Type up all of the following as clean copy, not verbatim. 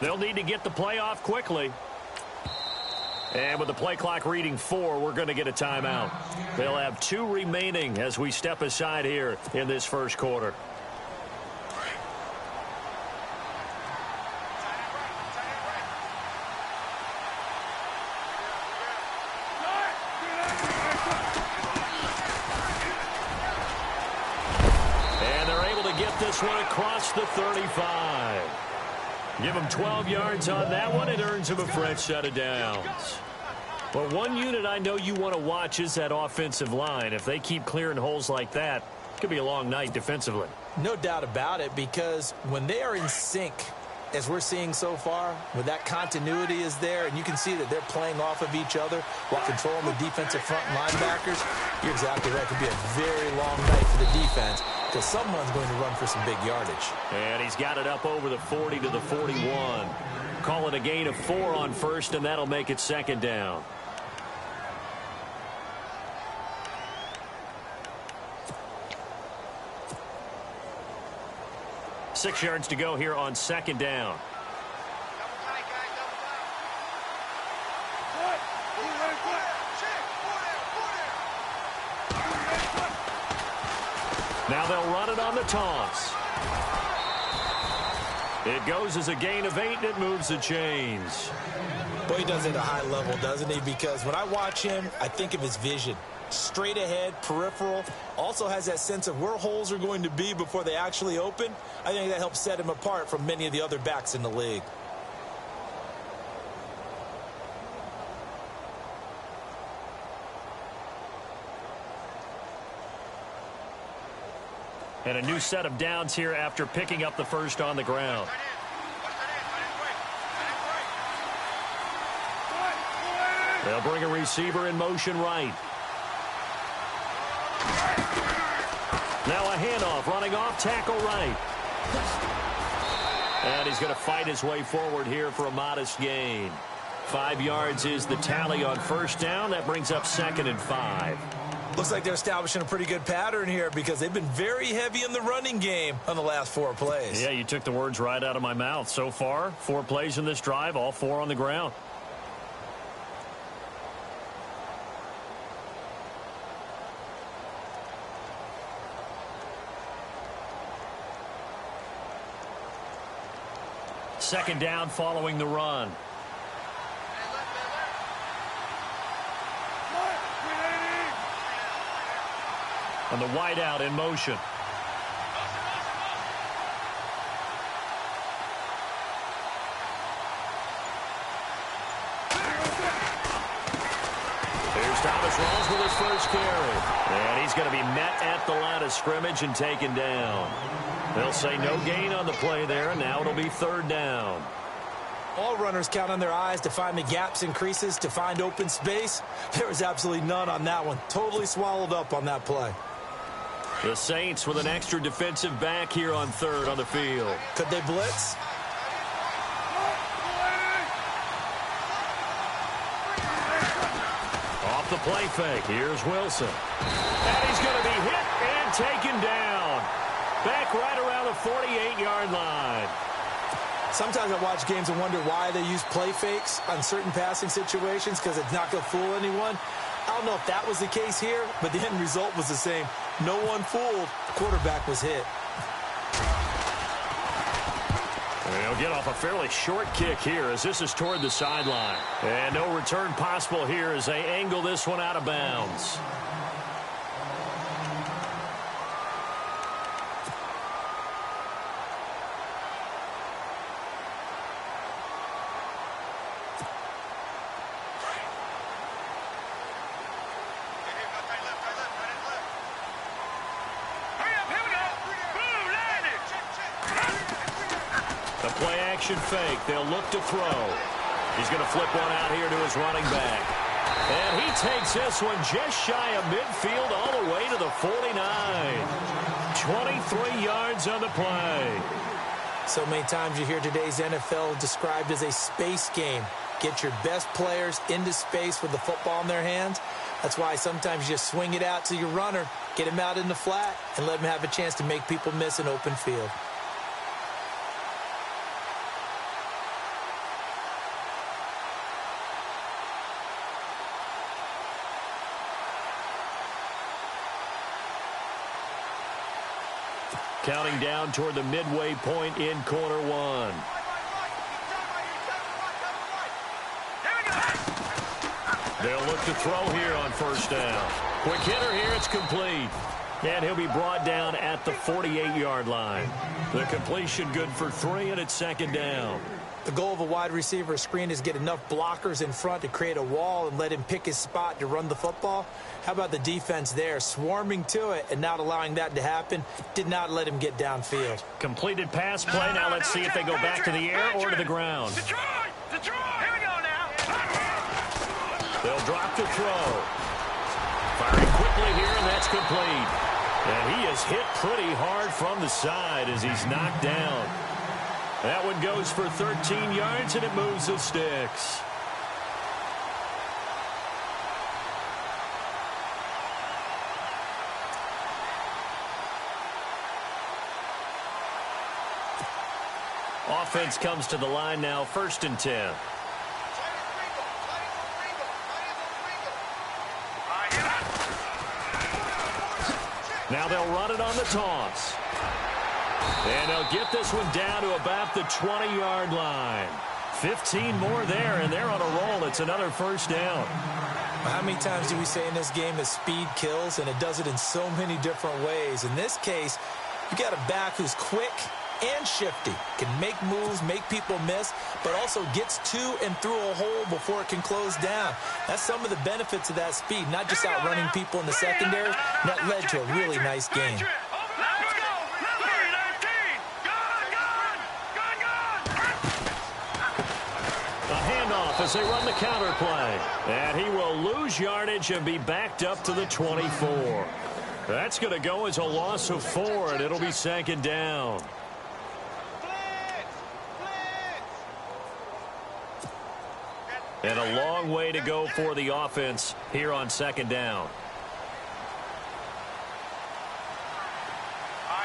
They'll need to get the play off quickly. And with the play clock reading 4, we're going to get a timeout. They'll have 2 remaining as we step aside here in this first quarter. And they're able to get this one across the 35. Give them 12 yards on that one. It earns them a fresh set of downs. But one unit I know you want to watch is that offensive line. If they keep clearing holes like that, it could be a long night defensively. No doubt about it, because when they are in sync, as we're seeing so far, when that continuity is there, and you can see that they're playing off of each other while controlling the defensive front linebackers, you're exactly right. It could be a very long night for the defense, because someone's going to run for some big yardage. And he's got it up over the 40 to the 41. Call it a gain of 4 on first, and that'll make it second down. Six yards to go here on second down. Now they'll run it on the toss. It goes as a gain of 8, and it moves the chains. Boy, he does it at a high level, doesn't he? Because when I watch him, I think of his vision. Straight ahead, peripheral, also has that sense of where holes are going to be before they actually open. I think that helps set him apart from many of the other backs in the league. And a new set of downs here after picking up the first on the ground. They'll bring a receiver in motion right. Now a handoff, running off, tackle right. And he's going to fight his way forward here for a modest gain. 5 yards is the tally on first down. That brings up 2nd and 5. Looks like they're establishing a pretty good pattern here, because they've been very heavy in the running game on the last 4 plays. Yeah, you took the words right out of my mouth. So far, 4 plays in this drive, all 4 on the ground. Second down following the run. And the wideout in motion. Here's Thomas Rawls with his first carry. And he's going to be met at the line of scrimmage and taken down. They'll say no gain on the play there, and now it'll be 3rd down. All runners count on their eyes to find the gaps and creases, to find open space. There was absolutely none on that one. Totally swallowed up on that play. The Saints with an extra defensive back here on 3rd on the field. Could they blitz? Off the play fake. Here's Wilson. And he's going to be hit and taken down. Back right around the 48-yard line. Sometimes I watch games and wonder why they use play fakes on certain passing situations, because it's not going to fool anyone. I don't know if that was the case here, but the end result was the same. No one fooled. The quarterback was hit. They'll get off a fairly short kick here as this is toward the sideline. And no return possible here as they angle this one out of bounds. Play-action fake. They'll look to throw. He's going to flip one out here to his running back. And he takes this one just shy of midfield all the way to the 49. 23 yards on the play. So many times you hear today's NFL described as a space game. Get your best players into space with the football in their hands. That's why sometimes you just swing it out to your runner, get him out in the flat, and let him have a chance to make people miss an open field. Counting down toward the midway point in quarter one. They'll look to throw here on first down. Quick hitter here, it's complete. And he'll be brought down at the 48-yard line. The completion good for 3, and it's second down. The goal of a wide receiver screen is get enough blockers in front to create a wall and let him pick his spot to run the football. How about the defense there, swarming to it and not allowing that to happen? Did not let him get downfield. Completed pass play. Now let's see if they go back to the air or to the ground. Detroit! Here we go now. They'll drop to throw. Firing quickly here, and that's complete. And he is hit pretty hard from the side as he's knocked down. That one goes for 13 yards, and it moves the sticks. Offense comes to the line now, 1st and 10. Now they'll run it on the toss. And they'll get this one down to about the 20-yard line. 15 more there, and they're on a roll. It's another first down. How many times do we say in this game that speed kills, and it does it in so many different ways? In this case, you got a back who's quick and shifty, can make moves, make people miss, but also gets to and through a hole before it can close down. That's some of the benefits of that speed, not just outrunning people in the secondary. That led to a really nice game. As they run the counter play. And he will lose yardage and be backed up to the 24. That's going to go as a loss of 4, and it'll be second down. And a long way to go for the offense here on second down.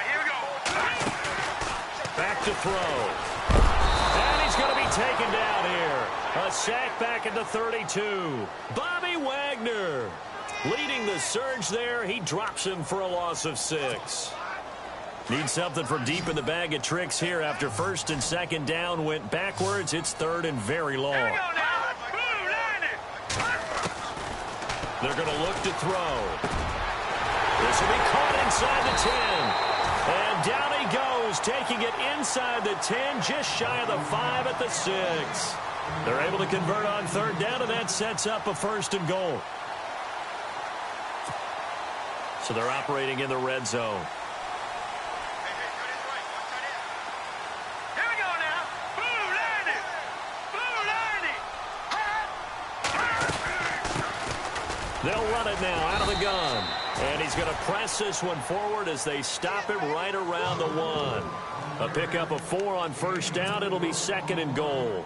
Here we go. Back to throw. And he's going to be taken down here. A sack back at the 32. Bobby Wagner leading the surge there. He drops him for a loss of 6. Need something from deep in the bag of tricks here after 1st and 2nd down went backwards. It's 3rd and very long. They're going to look to throw. This will be caught inside the 10. And down he goes, taking it inside the 10, just shy of the 5 at the 6. They're able to convert on 3rd down, and that sets up a 1st and goal. So they're operating in the red zone. Here we go now. Blue landing. They'll run it now out of the gun. And he's going to press this one forward as they stop him right around the 1. A pickup of 4 on 1st down. It'll be 2nd and goal.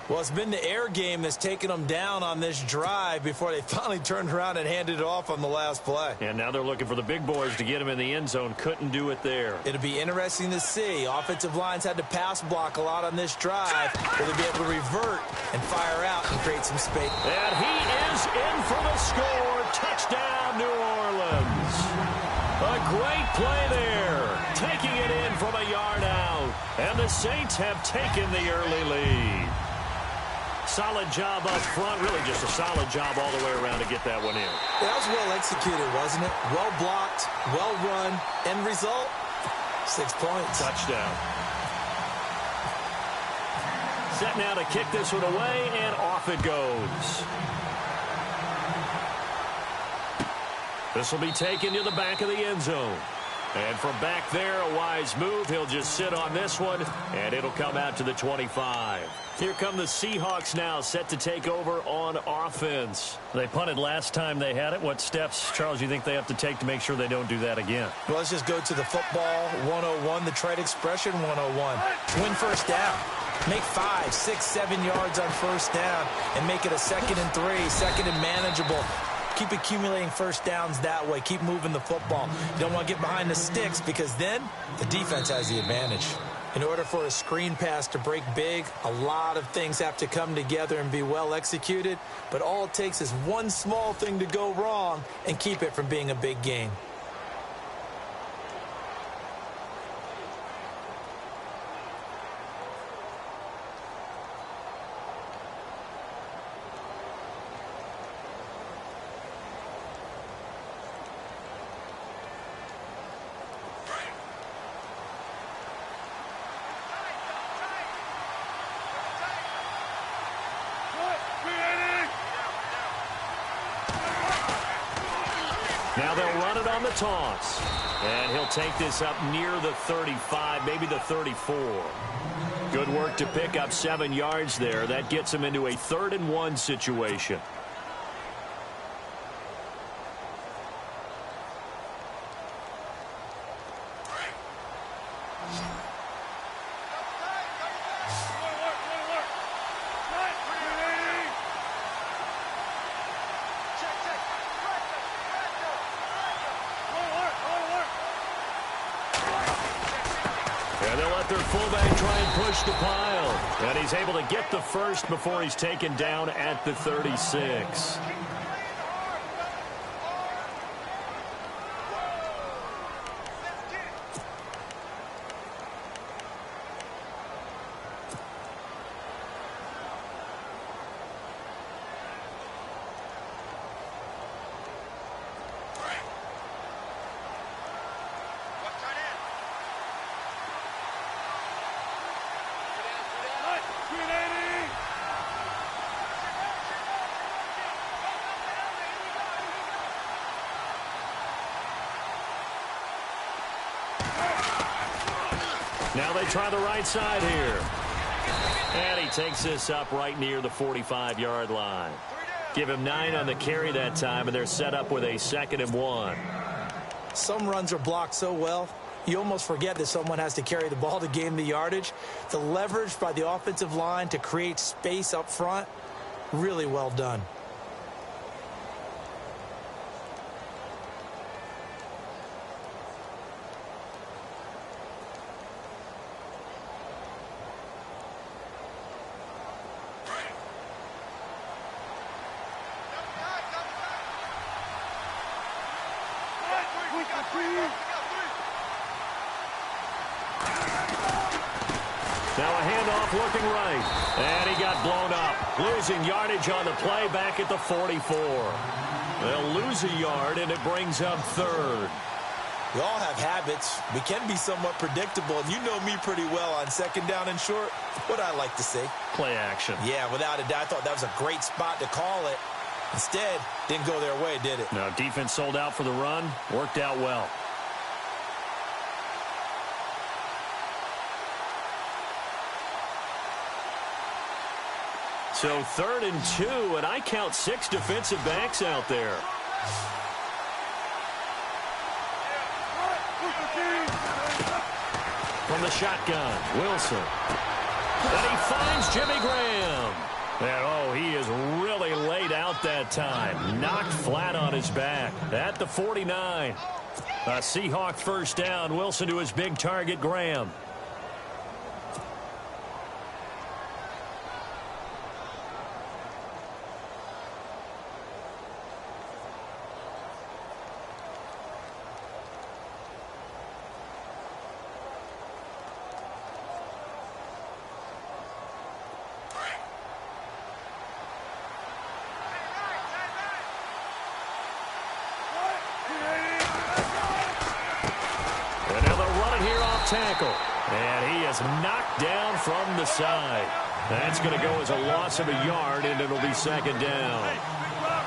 Well, it's been the air game that's taken them down on this drive before they finally turned around and handed it off on the last play. And now they're looking for the big boys to get him in the end zone. Couldn't do it there. It'll be interesting to see. Offensive lines had to pass block a lot on this drive. Will they be able to revert and fire out and create some space? And he is in for the score. Touchdown, New Orleans. A great play there. Taking it in from a yard out. And the Saints have taken the early lead. Solid job up front. Really just a solid job all the way around to get that one in. That was well executed, wasn't it? Well blocked, well run. End result, 6 points. Touchdown. Set now to kick this one away, and off it goes. This will be taken to the back of the end zone. And from back there, a wise move. He'll just sit on this one, and it'll come out to the 25. Here come the Seahawks now, set to take over on offense. They punted last time they had it. What steps, Charles, you think they have to take to make sure they don't do that again? Well, let's just go to the football 101, the trade expression 101. Win first down. Make 5, 6, 7 yards on first down and make it a 2nd and 3, 2nd and manageable. Keep accumulating first downs that way. Keep moving the football. You don't want to get behind the sticks because then the defense has the advantage. In order for a screen pass to break big, a lot of things have to come together and be well executed. But all it takes is one small thing to go wrong and keep it from being a big gain. Now they'll run it on the toss. And he'll take this up near the 35, maybe the 34. Good work to pick up 7 yards there. That gets him into a 3rd-and-1 situation. And they'll let their fullback try and push the pile. And he's able to get the first before he's taken down at the 36. Now they try the right side here. And he takes this up right near the 45-yard line. Give him 9 on the carry that time, and they're set up with a 2nd-and-1. Some runs are blocked so well, you almost forget that someone has to carry the ball to gain the yardage. The leverage by the offensive line to create space up front, really well done. Now a handoff looking right. And he got blown up. Losing yardage on the play back at the 44. They'll lose a yard, and it brings up 3rd. We all have habits. We can be somewhat predictable, and you know me pretty well on 2nd down and short. What I like to say? Play action. Yeah, without a doubt. I thought that was a great spot to call it. Instead, didn't go their way, did it? Now defense sold out for the run. Worked out well. So 3rd-and-2, and I count 6 defensive backs out there. From the shotgun, Wilson. And he finds Jimmy Graham. And, oh, he is really laid out that time. Knocked flat on his back at the 49. A Seahawk first down. Wilson to his big target, Graham. Tackle. And he is knocked down from the side. That's going to go as a loss of a yard, and it'll be 2nd down.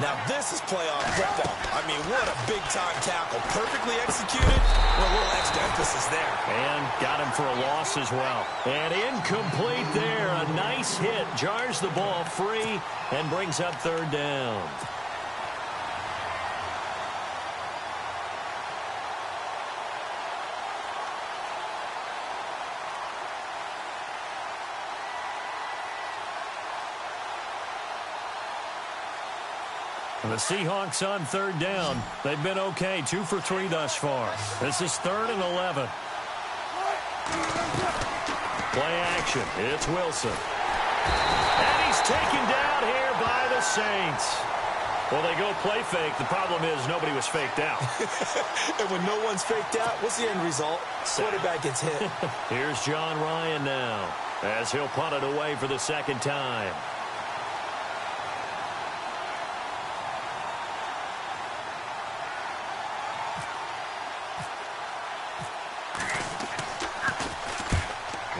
Now this is playoff football. I mean, what a big-time tackle. Perfectly executed. Well, a little extra emphasis there. And got him for a loss as well. And incomplete there. A nice hit. Jars the ball free and brings up 3rd down. The Seahawks on 3rd down. They've been okay. 2 for 3 thus far. This is 3rd and 11. Play action. It's Wilson. And he's taken down here by the Saints. Well, they go play fake. The problem is nobody was faked out. And when no one's faked out, what's the end result? Quarterback gets hit. Here's John Ryan now as he'll punt it away for the 2nd time.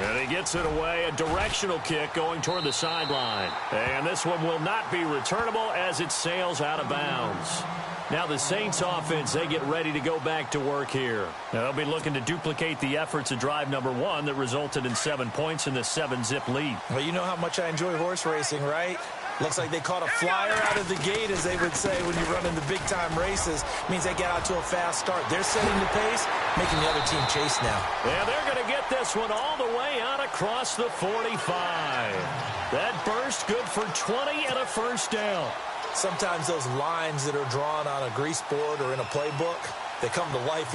And he gets it away, a directional kick going toward the sideline. And this one will not be returnable as it sails out of bounds. Now the Saints offense, they get ready to go back to work here. Now they'll be looking to duplicate the efforts of drive number 1 that resulted in 7 points in the 7-zip lead. Well, you know how much I enjoy horse racing, right? Looks like they caught a flyer out of the gate, as they would say when you run in the big-time races. Means they get out to a fast start. They're setting the pace, making the other team chase now. Yeah, they're going to get this one all the way out across the 45. That burst good for 20 and a first down. Sometimes those lines that are drawn on a grease board or in a playbook, they come to life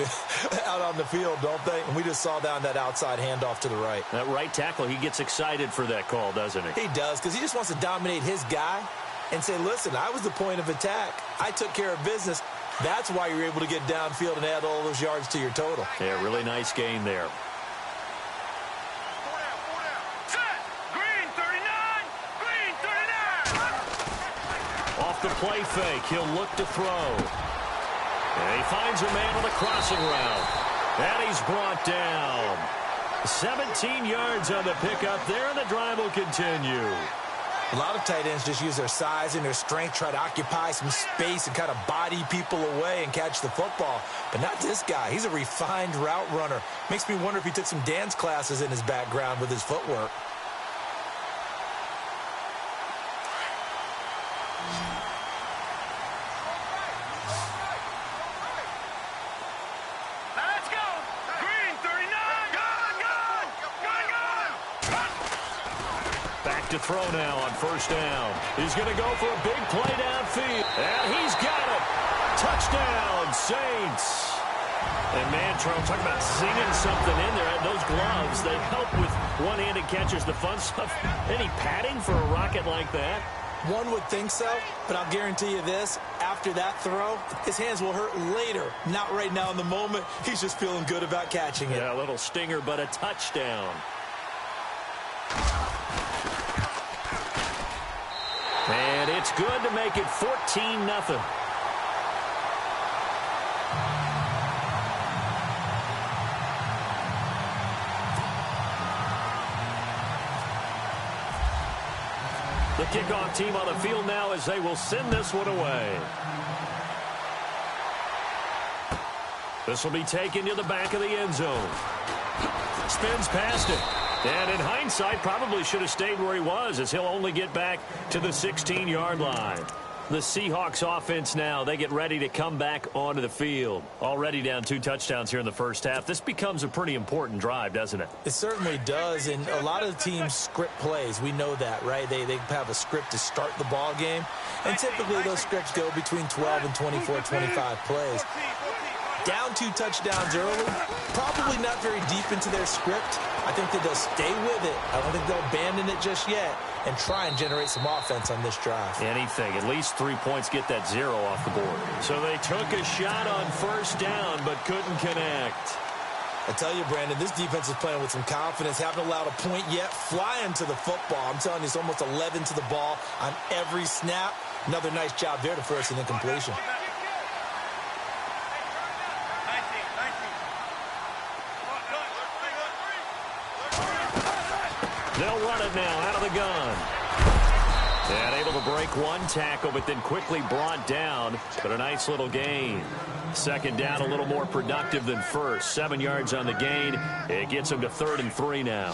out on the field, don't they? And we just saw down that outside handoff to the right. That right tackle, he gets excited for that call, doesn't he? He does, because he just wants to dominate his guy and say, listen, I was the point of attack. I took care of business. That's why you're able to get downfield and add all those yards to your total. Yeah, really nice game there. The play fake. He'll look to throw. And he finds a man on the crossing route. And he's brought down. 17 yards on the pickup there, and the drive will continue. A lot of tight ends just use their size and their strength, try to occupy some space and kind of body people away and catch the football. But not this guy. He's a refined route runner. Makes me wonder if he took some dance classes in his background with his footwork. To throw now on first down. He's going to go for a big play downfield. And he's got it. Touchdown, Saints. And Mantrone, talking about singing something in there. Those gloves, they help with one-handed catches, the fun stuff. Any padding for a rocket like that? One would think so, but I'll guarantee you this. After that throw, his hands will hurt later. Not right now in the moment. He's just feeling good about catching it. Yeah, a little stinger, but a touchdown. And it's good to make it 14-0. The kickoff team on the field now as they will send this one away. This will be taken to the back of the end zone. Spins past it. And in hindsight, probably should have stayed where he was, as he'll only get back to the 16-yard line. The Seahawks offense now, they get ready to come back onto the field. Already down 2 touchdowns here in the first half. This becomes a pretty important drive, doesn't it? It certainly does, and a lot of the teams script plays. We know that, right? They have a script to start the ball game, and typically those scripts go between 12 and 24, 25 plays. Down 2 touchdowns early, probably not very deep into their script. I think that they'll stay with it. I don't think they'll abandon it just yet and try and generate some offense on this drive. Anything. At least 3 points, get that 0 off the board. So they took a shot on first down but couldn't connect. I tell you, Brandon, this defense is playing with some confidence. Haven't allowed a point yet. Flying to the football. I'm telling you, it's almost 11 to the ball on every snap. Another nice job there to force an incompletion. They'll run it now out of the gun. And able to break one tackle, but then quickly brought down. But a nice little gain. Second down, a little more productive than first. 7 yards on the gain. It gets him to 3rd and 3 now.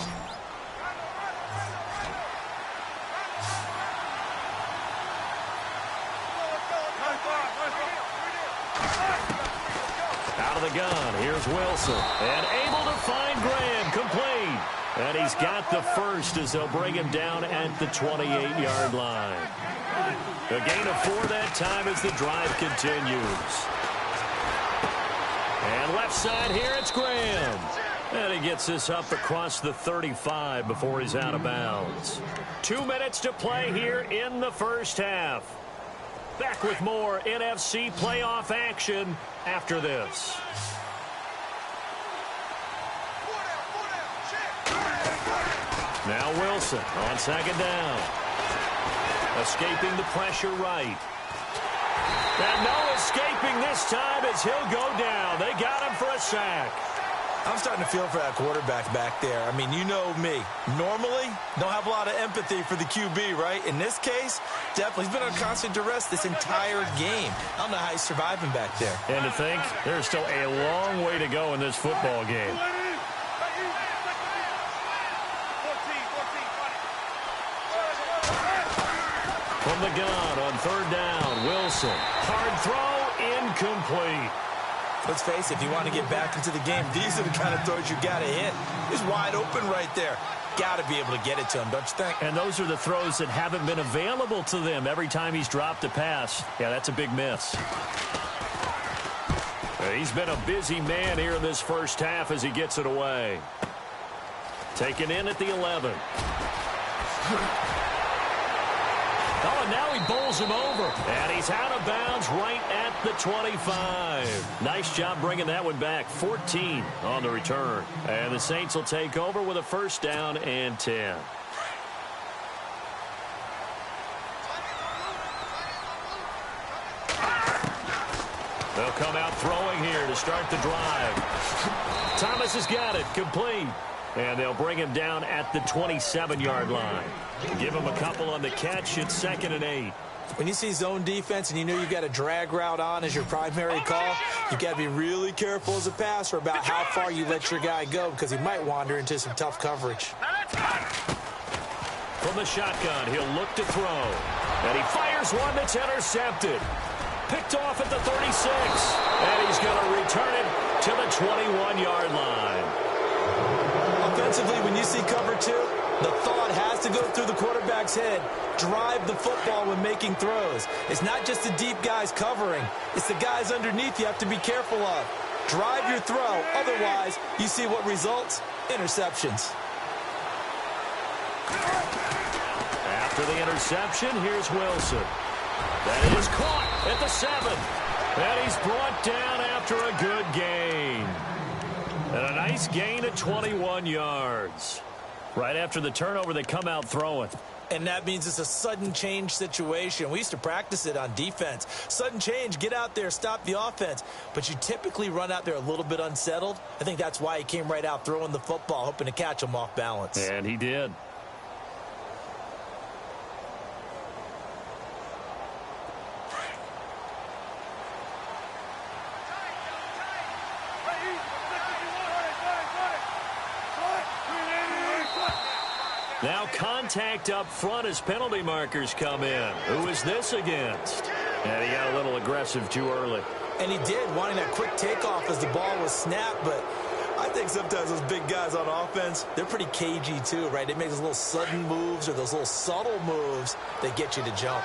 Out of the gun, here's Wilson. And able to find Graham, complete. And he's got the first as they'll bring him down at the 28-yard line. A gain of 4 that time as the drive continues. And left side here, it's Graham. And he gets this up across the 35 before he's out of bounds. 2 minutes to play here in the first half. Back with more NFC playoff action after this. Now Wilson on second down. Escaping the pressure right. And no escaping this time as he'll go down. They got him for a sack. I'm starting to feel for that quarterback back there. I mean, you know me. Normally, don't have a lot of empathy for the QB, right? In this case, definitely. He's been on constant duress this entire game. I don't know how he's surviving back there. And to think, there's still a long way to go in this football game. From the gun on third down, Wilson. Hard throw, incomplete. Let's face it, if you want to get back into the game, these are the kind of throws you got to hit. He's wide open right there. Got to be able to get it to him, don't you think? And those are the throws that haven't been available to them every time he's dropped a pass. Yeah, that's a big miss. He's been a busy man here in this first half as he gets it away. Taken in at the 11. Oh, and now he bowls him over. And he's out of bounds right at the 25. Nice job bringing that one back. 14 on the return. And the Saints will take over with a first down and 10. They'll come out throwing here to start the drive. Thomas has got it. Complete. And they'll bring him down at the 27-yard line. Give him a couple on the catch. It's 2nd and 8. When you see zone defense and you know you've got a drag route on as your primary call, you've got to be really careful as a passer about how far you let your guy go because he might wander into some tough coverage. From the shotgun, he'll look to throw. And he fires one that's intercepted. Picked off at the 36. And he's going to return it to the 21-yard line. Offensively, when you see cover 2, the thought has to go through the quarterback's head. Drive the football when making throws. It's not just the deep guys covering. It's the guys underneath you have to be careful of. Drive your throw. Otherwise, you see what results? Interceptions. After the interception, here's Wilson. That is caught at the 7. And he's brought down after a good gain. And a nice gain of 21 yards. Right after the turnover, they come out throwing. And that means it's a sudden change situation. We used to practice it on defense. Sudden change, get out there, stop the offense. But you typically run out there a little bit unsettled. I think that's why he came right out throwing the football, hoping to catch him off balance. And he did. Now contact up front as penalty markers come in. Who is this against? And he got a little aggressive too early. And he did, wanting that quick takeoff as the ball was snapped. But I think sometimes those big guys on offense, they're pretty cagey too, right? They make those little sudden moves or those little subtle moves that get you to jump.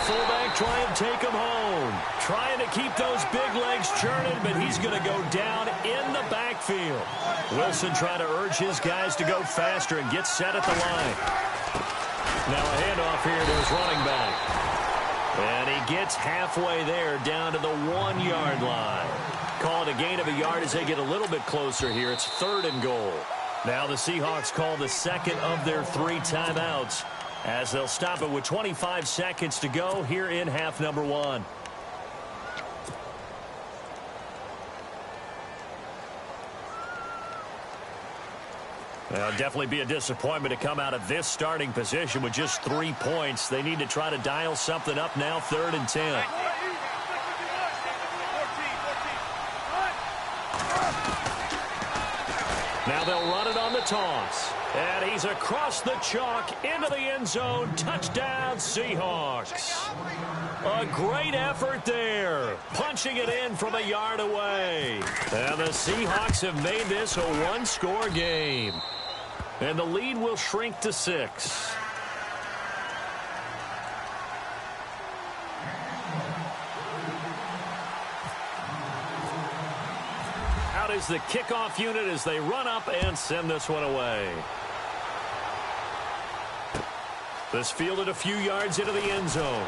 Fullback try and take him home. Trying to keep those big legs churning, but he's going to go down in the backfield. Wilson trying to urge his guys to go faster and get set at the line. Now a handoff here to his running back. And he gets halfway there down to the 1-yard line. Call it a gain of a yard as they get a little bit closer here. It's 3rd and goal. Now the Seahawks call the second of their 3 timeouts, as they'll stop it with 25 seconds to go here in half number 1. Well, definitely be a disappointment to come out of this starting position with just 3 points. They need to try to dial something up now, 3rd and 10. Now they'll run it on the toss. And he's across the chalk into the end zone. Touchdown, Seahawks. A great effort there. Punching it in from a yard away. And the Seahawks have made this a 1-score game. And the lead will shrink to 6. Out is the kickoff unit as they run up and send this one away. This fielded a few yards into the end zone.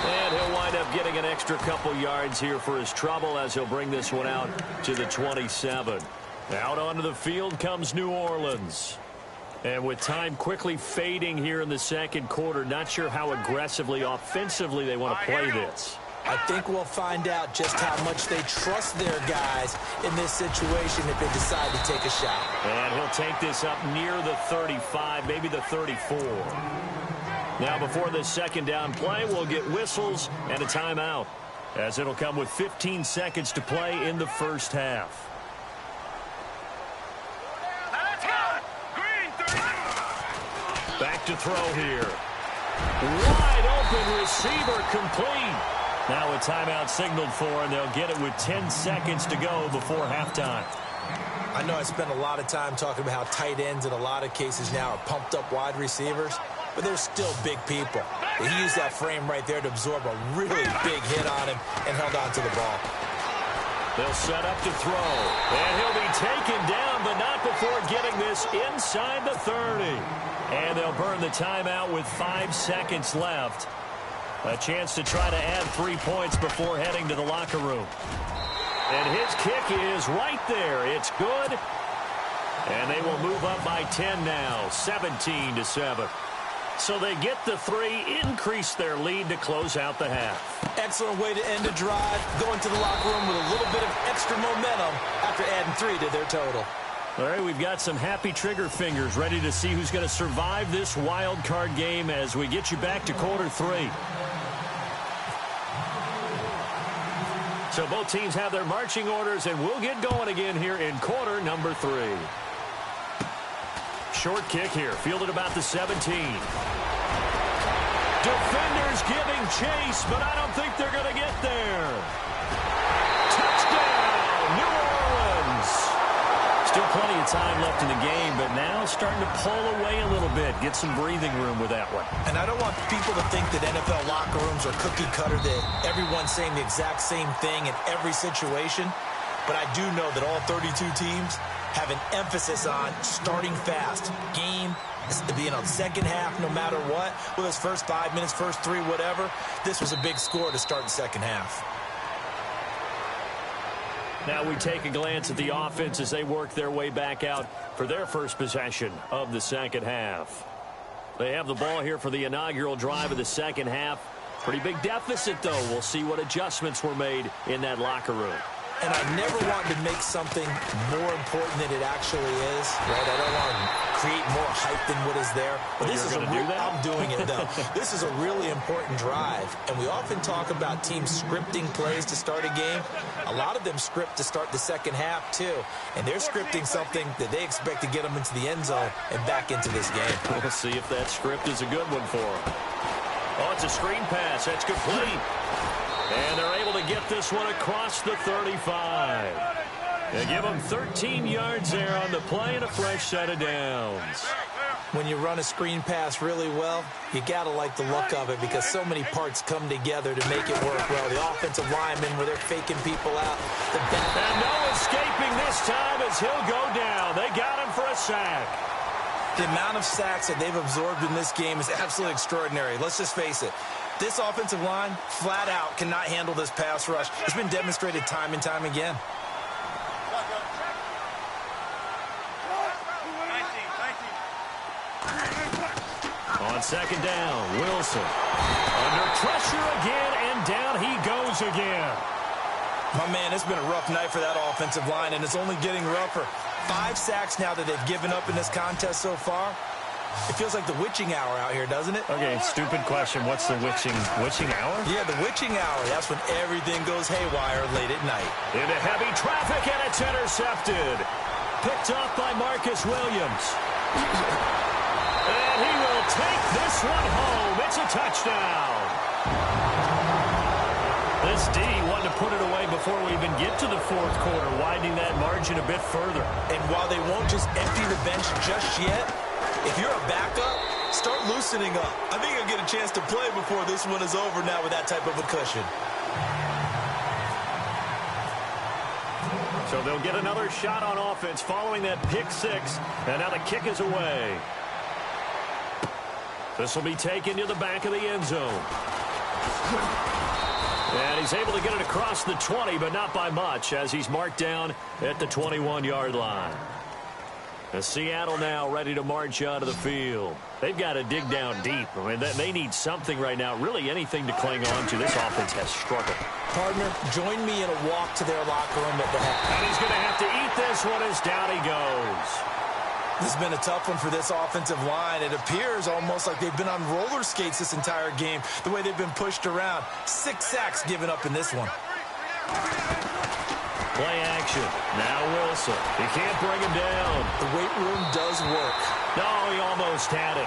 And he'll wind up getting an extra couple yards here for his trouble as he'll bring this one out to the 27. Out onto the field comes New Orleans. And with time quickly fading here in the second quarter, not sure how aggressively, offensively they want to play this. I think we'll find out just how much they trust their guys in this situation if they decide to take a shot. And he'll take this up near the 35, maybe the 34. Now before this second down play, we'll get whistles and a timeout, as it'll come with 15 seconds to play in the first half. Back to throw here. Wide open receiver complete. Now a timeout signaled for, and they'll get it with 10 seconds to go before halftime. I know I spent a lot of time talking about how tight ends in a lot of cases now are pumped up wide receivers, but they're still big people. He used that frame right there to absorb a really big hit on him and held on to the ball. They'll set up to throw, and he'll be taken down, but not before getting this inside the 30. And they'll burn the timeout with 5 seconds left. A chance to try to add 3 points before heading to the locker room. And his kick is right there. It's good. And they will move up by 10 now, 17-7. So they get the 3, increase their lead to close out the half. Excellent way to end a drive, going to the locker room with a little bit of extra momentum after adding 3 to their total. All right, we've got some happy trigger fingers ready to see who's going to survive this wild card game as we get you back to quarter 3. So both teams have their marching orders, and we'll get going again here in quarter number 3. Short kick here, fielded about the 17. Defenders giving chase, but I don't think they're going to get there. Touchdown, New Orleans. Still plenty of time left in the game, but now starting to pull away a little bit. Get some breathing room with that one. And I don't want people to think that NFL locker rooms are cookie cutter, that everyone's saying the exact same thing in every situation. But I do know that all 32 teams have an emphasis on starting fast. Game, second half, no matter what. Whether it's first 5 minutes, first 3, whatever. This was a big score to start the second half. Now we take a glance at the offense as they work their way back out for their first possession of the second half. They have the ball here for the inaugural drive of the second half. Pretty big deficit, though. We'll see what adjustments were made in that locker room. And I never want to make something more important than it actually is, right? I don't want to create more hype than what is there. But this is I'm doing it, though. This is a really important drive. And we often talk about teams scripting plays to start a game. A lot of them script to start the second half, too. And they're scripting something that they expect to get them into the end zone and back into this game. We'll see if that script is a good one for them. Oh, it's a screen pass. That's complete. And they're able to get this one across the 35. They give them 13 yards there on the play and a fresh set of downs. When you run a screen pass really well, you got to like the look of it because so many parts come together to make it work well. The offensive linemen, where they're faking people out. And no escaping this time as he'll go down. They got him for a sack. The amount of sacks that they've absorbed in this game is absolutely extraordinary. Let's just face it. This offensive line, flat out, cannot handle this pass rush. It's been demonstrated time and time again. On second down, Wilson. Under pressure again, and down he goes again. My man, it's been a rough night for that offensive line, and it's only getting rougher. 5 sacks now that they've given up in this contest so far. It feels like the witching hour out here, doesn't it? Okay, stupid question. What's the witching hour? Yeah, the witching hour. That's when everything goes haywire late at night. Into heavy traffic, and it's intercepted. Picked off by Marcus Williams. And he will take this one home. It's a touchdown. This D wanted to put it away before we even get to the fourth quarter, widening that margin a bit further. And while they won't just empty the bench just yet, if you're a backup, start loosening up. I think you'll get a chance to play before this one is over now with that type of a cushion. So they'll get another shot on offense following that pick 6, and now the kick is away. This will be taken to the back of the end zone. And he's able to get it across the 20, but not by much, as he's marked down at the 21-yard line. Seattle now ready to march onto the field. They've got to dig down deep. I mean, they need something right now, really anything to cling on to. This offense has struggled. Partner, join me in a walk to their locker room at the half. And he's going to have to eat this one as down he goes. This has been a tough one for this offensive line. It appears almost like they've been on roller skates this entire game, the way they've been pushed around. 6 sacks given up in this one. Play action. Now Wilson. He can't bring him down. The weight room does work. No, he almost had it.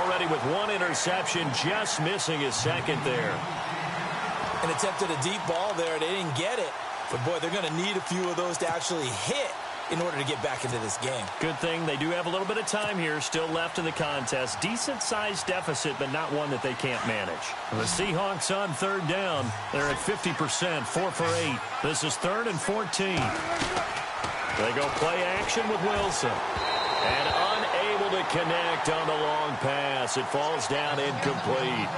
Already with 1 interception, just missing his second there. And attempted a deep ball there. They didn't get it. But, boy, they're going to need a few of those to actually hit in order to get back into this game. Good thing they do have a little bit of time here still left in the contest. Decent-sized deficit, but not one that they can't manage. The Seahawks on 3rd down. They're at 50%, 4 for 8. This is 3rd and 14. They go play action with Wilson. And unable to connect on the long pass. It falls down incomplete.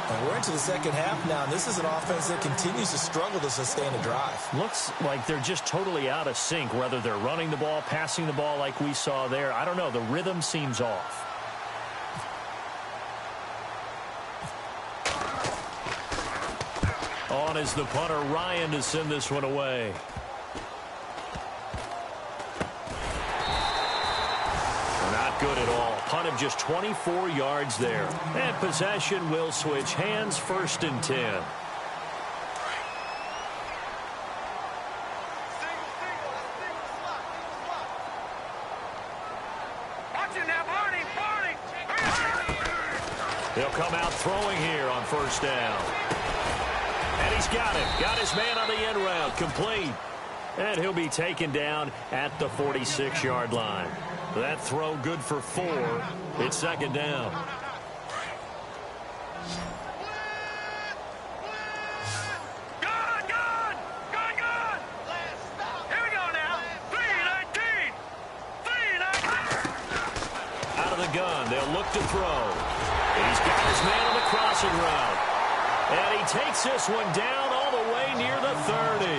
And we're into the second half now, and this is an offense that continues to struggle to sustain a drive. Looks like they're just totally out of sync, whether they're running the ball, passing the ball like we saw there. I don't know. The rhythm seems off. On is the punter, Ryan, to send this one away. Not good at all. Punt of just 24 yards there. And possession will switch hands, 1st and 10. Watch it now, Barney, Barney. They'll come out throwing here on 1st down. And he's got it. Got his man on the end route. Complete. And he'll be taken down at the 46-yard line. That throw good for 4. It's 2nd down. Good, good, good, good. Here we go now. 3-19. 3-19. Out of the gun. They'll look to throw. And he's got his man on the crossing route. And he takes this one down all the way near the 30.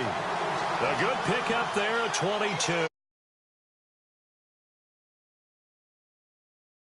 A good pickup there at 22.